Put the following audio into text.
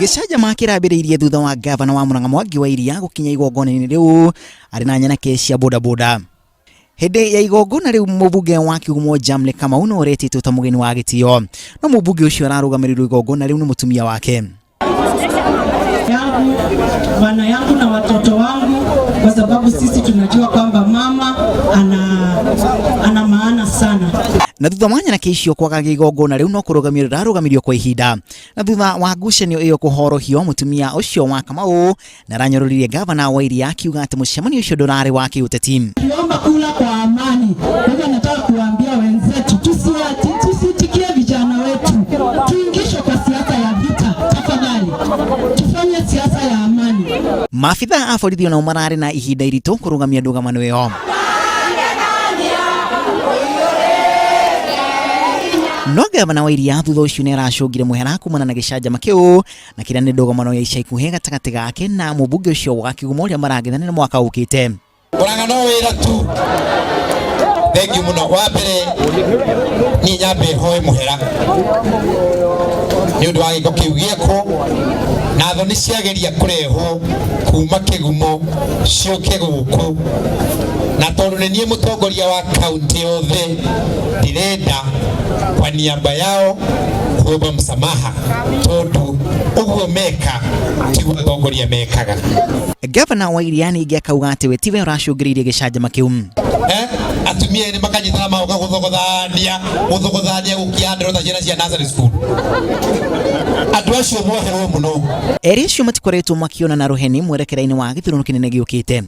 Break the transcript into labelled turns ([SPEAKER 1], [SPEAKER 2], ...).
[SPEAKER 1] Gicanjama kirambiriirie thutha wa gavana wa Murang'a Mwangi wa Iria gukinya igongona-inĩ riu ari na nyanake cia bodaboda. Hindi ya igongona riu mubunge wa Kigumo Jamle Kamau no retitwo ta mugeni wa gitio, no mubunge ucio ararugamirirwo igongona riu ni mutumia wake.
[SPEAKER 2] Bwana yangu na watoto wangu, kwa sababu sisi tunajua kwamba mama ana maana sana.
[SPEAKER 1] Na thutha wa nyanake icio kwaga igongona riu no kurugamirio kwa ihinda, na thutha wa ngucanio iyo kuhorohio mutumia ucio wa Kamau na ranyororirie gavana wa Iria akiuga ati mucemanio ucio ndurari wa kiuteti.
[SPEAKER 2] Tuomba kula kwa amani. Hivyo nataka kuambia wenzetu tusitikie vijana wetu tuingishwe kwa siasa ya vita. Tafadhali tufanye siasa ya amani.
[SPEAKER 1] Maafitha a borithi nao marari na ihinda irito kurugamia ndugamano iyo. No gavana wa Iria thutha ucio ni aracungire muhera kumana na gicanjama kiu na kira ni ndugamano ya ica ikuhi gatagati gake na mubunge ucio wa Kigumo uria marangithanira mwaka ukite.
[SPEAKER 3] Murang'a no wira tu. Thank you muno. Wa mbere ni nyambe hoe muhera ni undu wa giko kiu gieko na thoni ciageria kureho kuma Kigumo cioke guku na tondu ni nie mutongoria wa kaunti yothe ndirenda kwa niaba yao kuomba msamaha tondu uguo meka tiguo atongoria mekaga.
[SPEAKER 1] Gavana wa Iria ningi akauga ati we tiwe uracungiririe gicanjama kiu.
[SPEAKER 3] Atumia ni makanyitana mauga guthogothania gukiandiro ta ciana cia nursery school. Andu acio moherwo muno.
[SPEAKER 1] Eri acio matikoretwo makiona na ruheni mwerekera-ini wa githurano kinene giukite.